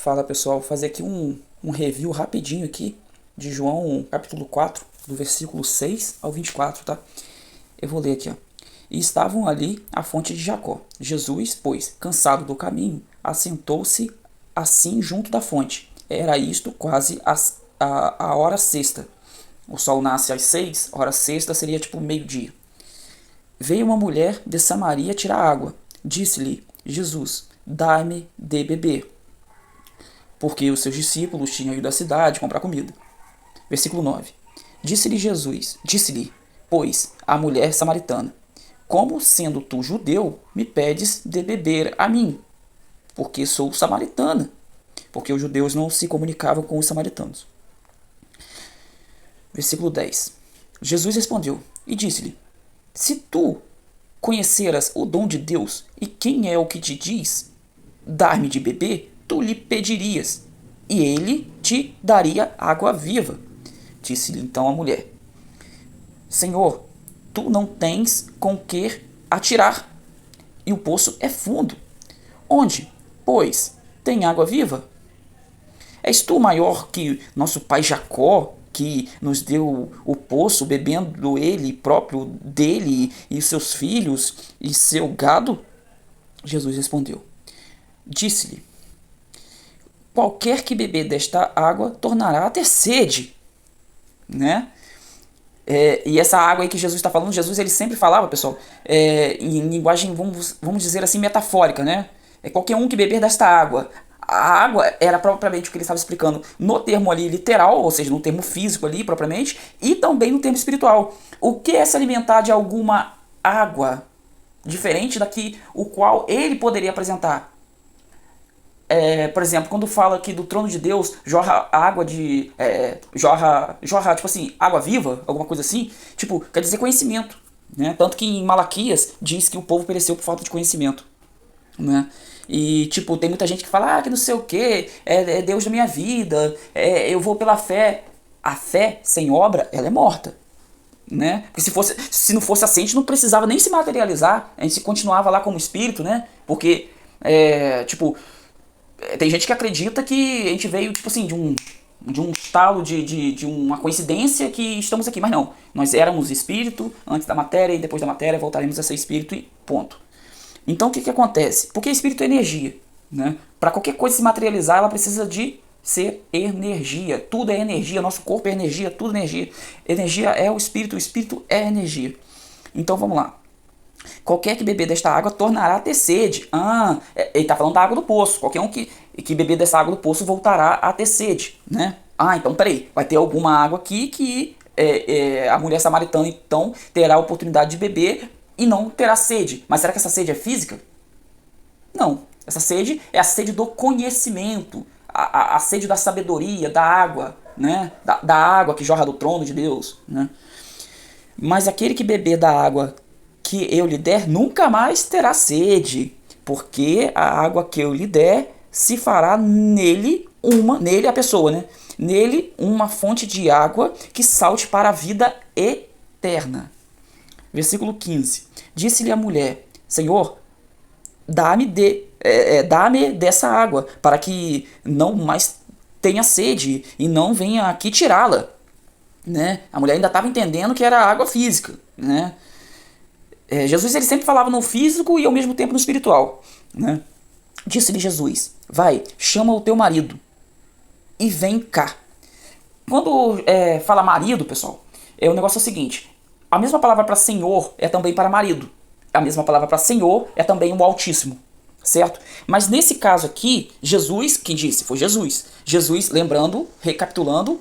Fala pessoal, vou fazer aqui um review rapidinho aqui de João capítulo 4, do versículo 6 ao 24, tá? Eu vou ler aqui, ó. E estavam ali à fonte de Jacó. Jesus, pois, cansado do caminho, assentou-se assim junto da fonte. Era isto quase a hora sexta. O sol nasce às 6, hora sexta seria tipo meio-dia. Veio uma mulher de Samaria tirar água. Disse-lhe Jesus, dai-me de beber, porque os seus discípulos tinham ido à cidade comprar comida. Versículo 9. Disse-lhe, pois, a mulher samaritana, como sendo tu judeu, me pedes de beber a mim, porque sou samaritana. Porque os judeus não se comunicavam com os samaritanos. Versículo 10. Jesus respondeu e disse-lhe, se tu conheceras o dom de Deus e quem é o que te diz, dar-me de beber, tu lhe pedirias, e ele te daria água viva. Disse-lhe então a mulher, Senhor, tu não tens com que atirar, e o poço é fundo. Onde, pois, tem água viva? És tu maior que nosso pai Jacó, que nos deu o poço, bebendo ele próprio dele e seus filhos e seu gado? Jesus respondeu. Disse-lhe, qualquer que beber desta água tornará a ter sede, né? E essa água aí que Jesus está falando, Jesus ele sempre falava, pessoal, em linguagem, vamos dizer assim, metafórica, né? Qualquer um que beber desta água. A água era propriamente o que ele estava explicando no termo ali literal, ou seja, no termo físico ali propriamente, e também no termo espiritual. O que é se alimentar de alguma água diferente daqui o qual ele poderia apresentar? Por exemplo, quando fala aqui do trono de Deus, jorra água de... jorra, tipo assim, água viva, alguma coisa assim, tipo, quer dizer conhecimento, né? Tanto que em Malaquias diz que o povo pereceu por falta de conhecimento, né? E, tipo, tem muita gente que fala, que não sei o que, é Deus da minha vida, eu vou pela fé. A fé sem obra, ela é morta, né? Porque se não fosse assim, a gente não precisava nem se materializar, a gente continuava lá como espírito, né? Porque, tem gente que acredita que a gente veio, tipo assim, de um estalo, de uma coincidência que estamos aqui, mas não. Nós éramos espírito antes da matéria e depois da matéria voltaremos a ser espírito e ponto. Então o que acontece? Porque espírito é energia, né? Para qualquer coisa se materializar, ela precisa de ser energia. Tudo é energia, nosso corpo é energia, tudo é energia. Energia é o espírito é energia. Então vamos lá. Qualquer que beber desta água tornará a ter sede. Ele está falando da água do poço. Qualquer um que beber dessa água do poço voltará a ter sede, né? Então peraí, vai ter alguma água aqui que a mulher samaritana então terá a oportunidade de beber e não terá sede. Mas será que essa sede é física? Não. Essa sede é a sede do conhecimento, a sede da sabedoria, da água, né? Da água que jorra do trono de Deus, né? Mas aquele que beber da água que eu lhe der, nunca mais terá sede, porque a água que eu lhe der se fará nele a pessoa, né? Nele uma fonte de água que salte para a vida eterna. Versículo 15. Disse-lhe a mulher, Senhor, dá-me dessa água, para que não mais tenha sede e não venha aqui tirá-la, né? A mulher ainda estava entendendo que era água física, né? Jesus ele sempre falava no físico e ao mesmo tempo no espiritual, né? Disse-lhe Jesus, vai, chama o teu marido e vem cá. Quando fala marido, pessoal, o negócio é o seguinte, a mesma palavra para senhor é também para marido, a mesma palavra para senhor é também o Altíssimo, certo? Mas nesse caso aqui, Jesus, quem disse? Foi Jesus. Jesus, lembrando, recapitulando,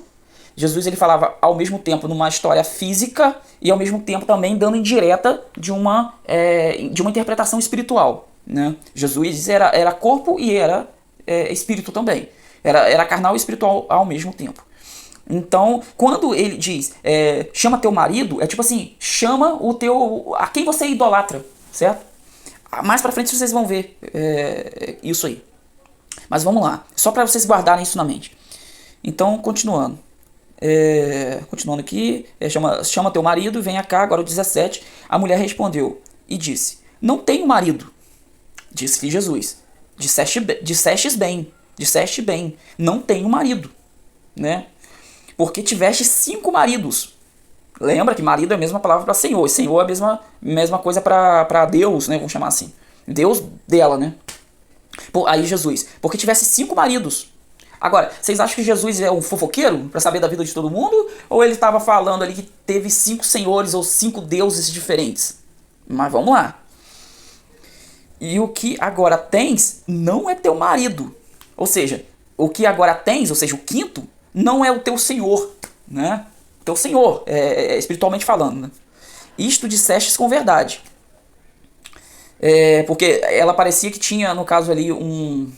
Jesus ele falava ao mesmo tempo numa história física e ao mesmo tempo também dando indireta de uma interpretação espiritual, né? Jesus era corpo e era espírito também. Era carnal e espiritual ao mesmo tempo. Então, quando ele diz, chama teu marido, é tipo assim, chama a quem você idolatra, certo? Mais pra frente vocês vão ver isso aí. Mas vamos lá, só para vocês guardarem isso na mente. Então, continuando aqui, chama teu marido, venha cá, agora o 17. A mulher respondeu e disse, não tenho marido. Disse-lhe Jesus, dissestes bem, Disseste bem, não tenho marido, né? Porque tiveste 5 maridos. Lembra que marido é a mesma palavra para Senhor. E Senhor é a mesma coisa para Deus, né? Vamos chamar assim. Deus dela, né? Aí Jesus, porque tivesse 5 maridos. Agora, vocês acham que Jesus é um fofoqueiro para saber da vida de todo mundo? Ou ele estava falando ali que teve 5 senhores ou 5 deuses diferentes? Mas vamos lá. E o que agora tens não é teu marido. Ou seja, o que agora tens, ou seja, o quinto, não é o teu senhor, né? Teu senhor, espiritualmente falando, né? Isto dissestes com verdade. Porque ela parecia que tinha, no caso ali, um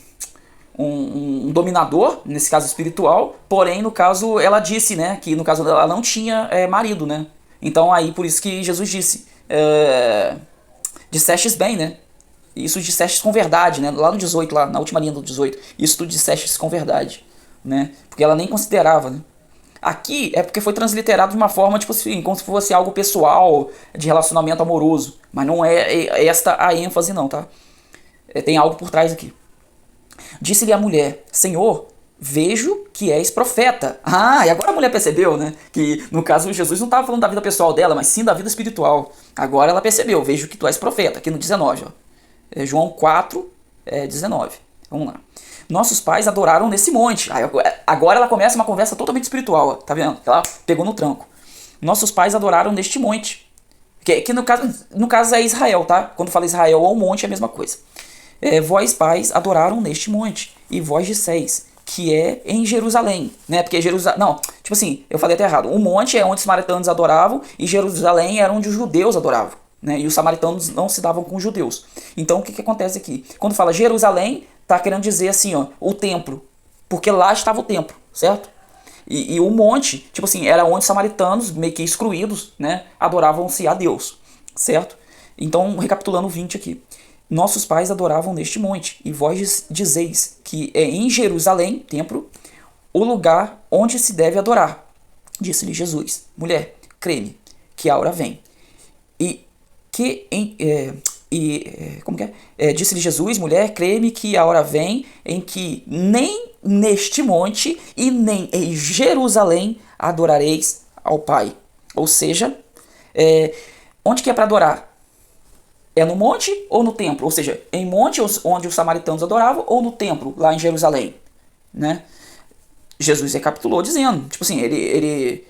dominador, nesse caso espiritual, porém, no caso, ela disse, né, que no caso ela não tinha marido, né? Então aí, por isso que Jesus disse, dissestes bem, né? Isso dissestes com verdade, né? Lá no 18, lá na última linha do 18, isso tu dissestes com verdade, né? Porque ela nem considerava, né? Aqui é porque foi transliterado de uma forma, tipo assim, como se fosse algo pessoal, de relacionamento amoroso. Mas não é esta a ênfase não, tá? Tem algo por trás aqui. Disse-lhe a mulher, Senhor, vejo que és profeta. Ah, e agora a mulher percebeu, né? Que no caso Jesus não estava falando da vida pessoal dela, mas sim da vida espiritual. Agora ela percebeu, vejo que tu és profeta, aqui no 19, ó. João 4, 19. Vamos lá. Nossos pais adoraram nesse monte. Aí, agora ela começa uma conversa totalmente espiritual, ó, tá vendo? Ela pegou no tranco. Nossos pais adoraram neste monte. Que no caso é Israel, tá? Quando fala Israel ou monte é a mesma coisa. Vós pais adoraram neste monte. E vós disseis que é em Jerusalém, né? Porque Jerusalém... Não, tipo assim, eu falei até errado. O monte é onde os samaritanos adoravam e Jerusalém era onde os judeus adoravam. Né? E os samaritanos não se davam com os judeus. Então o que acontece aqui? Quando fala Jerusalém, tá querendo dizer assim, ó, o templo. Porque lá estava o templo, certo? E o monte, tipo assim, era onde os samaritanos, meio que excluídos, né, adoravam-se a Deus, certo? Então, recapitulando o 20 aqui. Nossos pais adoravam neste monte, e vós dizeis que é em Jerusalém, templo, o lugar onde se deve adorar. Disse-lhe Jesus, mulher, crê-me, que a hora vem. Como que é? Disse-lhe Jesus, mulher, crê-me que a hora vem em que nem neste monte e nem em Jerusalém adorareis ao Pai. Ou seja, onde que é para adorar? É no monte ou no templo? Ou seja, em monte onde os samaritanos adoravam ou no templo, lá em Jerusalém, né? Jesus recapitulou dizendo, tipo assim, ele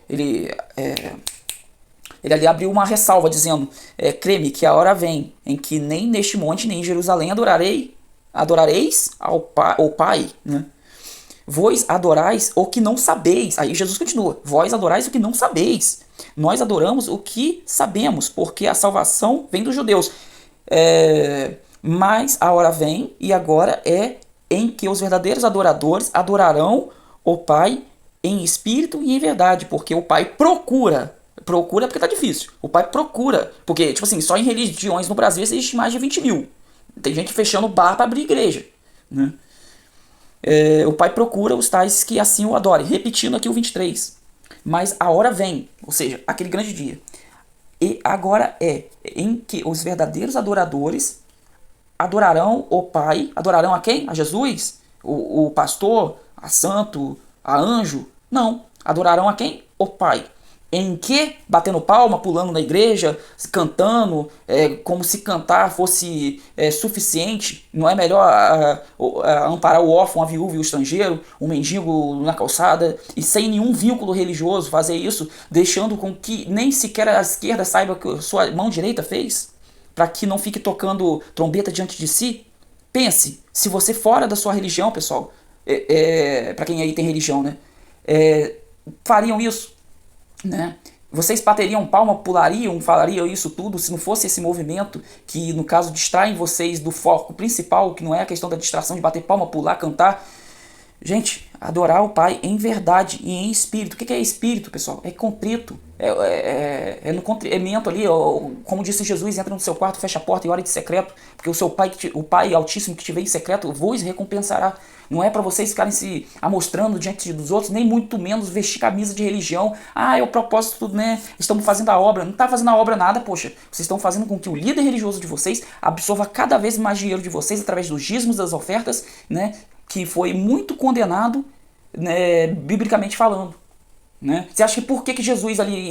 ali abriu uma ressalva dizendo, crê-me que a hora vem em que nem neste monte nem em Jerusalém adorareis ao Pai, né? Vós adorais o que não sabeis. Aí Jesus continua, vós adorais o que não sabeis. Nós adoramos o que sabemos, porque a salvação vem dos judeus. Mas a hora vem e agora é em que os verdadeiros adoradores adorarão o Pai em espírito e em verdade, porque o Pai procura porque tá difícil. O Pai procura. Porque, tipo assim, só em religiões no Brasil existe mais de 20 mil. Tem gente fechando bar para abrir igreja, né? O Pai procura os tais que assim o adorem. Repetindo aqui o 23. Mas a hora vem, ou seja, aquele grande dia. E agora é em que os verdadeiros adoradores adorarão o Pai. Adorarão a quem? A Jesus? O pastor? A santo? A anjo? Não. Adorarão a quem? O Pai. Em que? Batendo palma, pulando na igreja, cantando, como se cantar fosse suficiente. Não é melhor amparar o órfão, a viúva e o estrangeiro, o mendigo na calçada, e sem nenhum vínculo religioso fazer isso, deixando com que nem sequer a esquerda saiba o que a sua mão direita fez, para que não fique tocando trombeta diante de si? Pense, se você fora da sua religião, pessoal, para quem aí tem religião, né, fariam isso? Né? Vocês bateriam palma, pulariam, falariam isso tudo se não fosse esse movimento que, no caso, distraem vocês do foco principal, que não é a questão da distração de bater palma, pular, cantar. Gente, adorar o Pai em verdade e em espírito. O que é espírito, pessoal? É contrito. No contritamento ali, como disse Jesus, entra no seu quarto, fecha a porta e ora de secreto, porque o seu Pai, o Pai Altíssimo que te vê em secreto, vos recompensará. Não é para vocês ficarem se amostrando diante dos outros, nem muito menos vestir camisa de religião. É o propósito, né? Estamos fazendo a obra. Não está fazendo a obra nada, poxa. Vocês estão fazendo com que o líder religioso de vocês absorva cada vez mais dinheiro de vocês através dos dízimos, das ofertas, né? que foi muito condenado, né, biblicamente falando. Né? Você acha que por que Jesus ali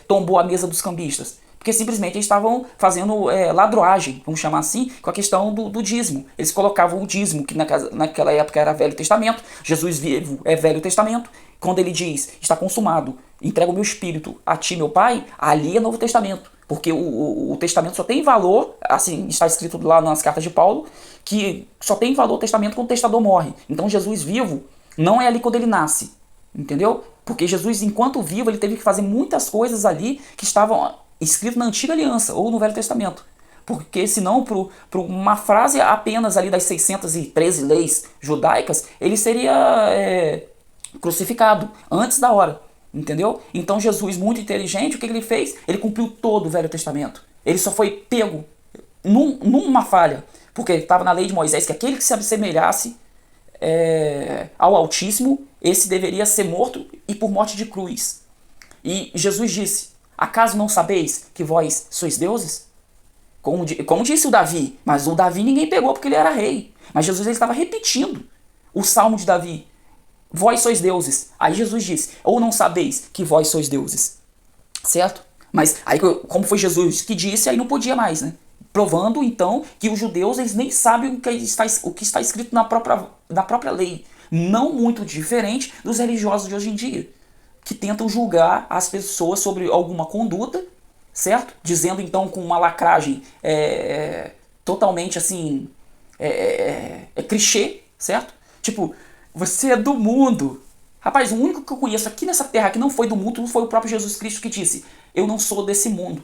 tombou a mesa dos cambistas? Porque simplesmente eles estavam fazendo ladroagem, vamos chamar assim, com a questão do dízimo. Eles colocavam o dízimo, que naquela época era Velho Testamento, Jesus vivo é Velho Testamento. Quando ele diz, está consumado, entrego o meu espírito a ti, meu Pai, ali é Novo Testamento. Porque o testamento só tem valor, assim, está escrito lá nas cartas de Paulo, que só tem valor o testamento quando o testador morre. Então Jesus vivo não é ali quando ele nasce, entendeu? Porque Jesus, enquanto vivo, ele teve que fazer muitas coisas ali que estavam escritas na Antiga Aliança ou no Velho Testamento. Porque senão, por uma frase apenas ali das 613 leis judaicas, ele seria crucificado antes da hora. Entendeu? Então Jesus, muito inteligente, o que ele fez? Ele cumpriu todo o Velho Testamento. Ele só foi pego numa falha. Porque estava na lei de Moisés que aquele que se assemelhasse ao Altíssimo, esse deveria ser morto e por morte de cruz. E Jesus disse, acaso não sabeis que vós sois deuses? Como disse o Davi, mas o Davi ninguém pegou porque ele era rei. Mas Jesus estava repetindo o Salmo de Davi. Vós sois deuses. Aí Jesus disse, ou não sabeis que vós sois deuses. Certo? Mas aí como foi Jesus que disse, aí não podia mais, né? Provando então que os judeus eles nem sabem o que está escrito na própria lei. Não muito diferente dos religiosos de hoje em dia, que tentam julgar as pessoas sobre alguma conduta, certo? Dizendo então com uma lacragem totalmente assim, clichê, certo? Tipo, você é do mundo. Rapaz, o único que eu conheço aqui nessa terra que não foi do mundo foi o próprio Jesus Cristo que disse, eu não sou desse mundo.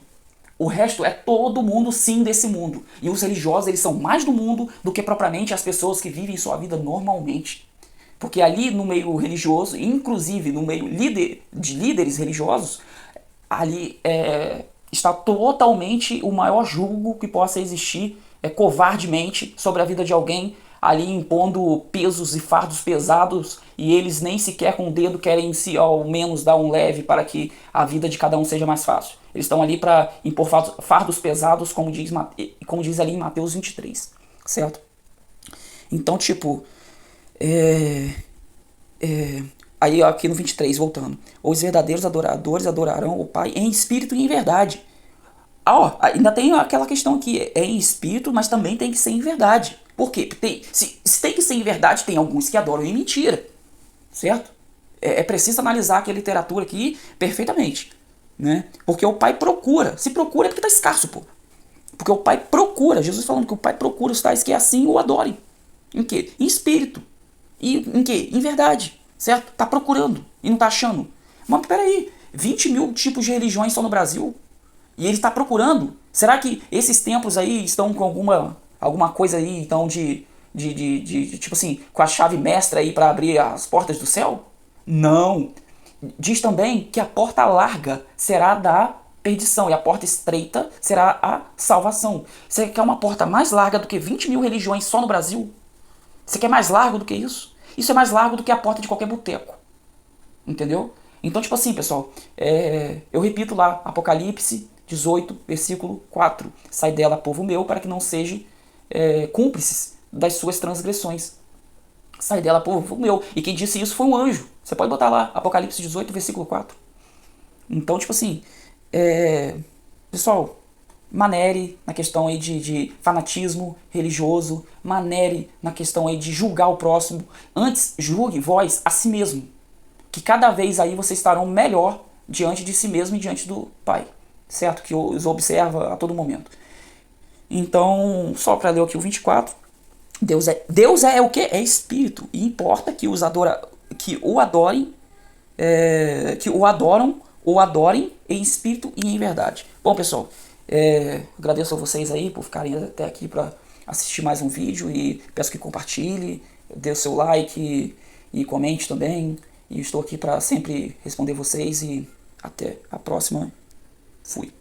O resto é todo mundo sim desse mundo. E os religiosos eles são mais do mundo do que propriamente as pessoas que vivem sua vida normalmente. Porque ali no meio religioso, inclusive no meio de líderes religiosos, ali está totalmente o maior julgo que possa existir covardemente sobre a vida de alguém, ali impondo pesos e fardos pesados, e eles nem sequer com o dedo querem se ao menos dar um leve para que a vida de cada um seja mais fácil. Eles estão ali para impor fardos pesados, como diz ali em Mateus 23, certo? Então, tipo, aí aqui no 23, voltando, os verdadeiros adoradores adorarão o Pai em espírito e em verdade. Ainda tem aquela questão aqui, é em espírito, mas também tem que ser em verdade. Por quê? Se tem que ser em verdade, tem alguns que adoram em mentira, certo? É preciso analisar aqui a literatura aqui perfeitamente, né? Porque o Pai procura, se procura é porque está escasso, pô. Porque o Pai procura, Jesus falando que o Pai procura os tais que assim o adorem. Em quê? Em espírito. E em quê? Em verdade, certo? Tá procurando e não tá achando. Mas peraí, 20 mil tipos de religiões só no Brasil. E ele está procurando. Será que esses templos aí estão com alguma coisa aí, então, de tipo assim, com a chave mestra aí para abrir as portas do céu? Não. Diz também que a porta larga será da perdição e a porta estreita será a salvação. Você quer uma porta mais larga do que 20 mil religiões só no Brasil? Você quer mais largo do que isso? Isso é mais largo do que a porta de qualquer boteco. Entendeu? Então, tipo assim, pessoal, eu repito lá, Apocalipse 18, versículo 4. Sai dela, povo meu, para que não sejam cúmplices das suas transgressões. Sai dela, povo meu. E quem disse isso foi um anjo. Você pode botar lá, Apocalipse 18, versículo 4. Então, tipo assim, pessoal, manere na questão aí de fanatismo religioso, manere na questão aí de julgar o próximo. Antes, julgue vós a si mesmo. Que cada vez aí vocês estarão melhor diante de si mesmo e diante do Pai. Certo? Que os observa a todo momento. Então, só para ler aqui o 24. Deus é o quê? É espírito. E importa que o adorem em espírito e em verdade. Bom, pessoal, agradeço a vocês aí por ficarem até aqui para assistir mais um vídeo e peço que compartilhe, dê o seu like e comente também. E estou aqui para sempre responder vocês e até a próxima. Fui.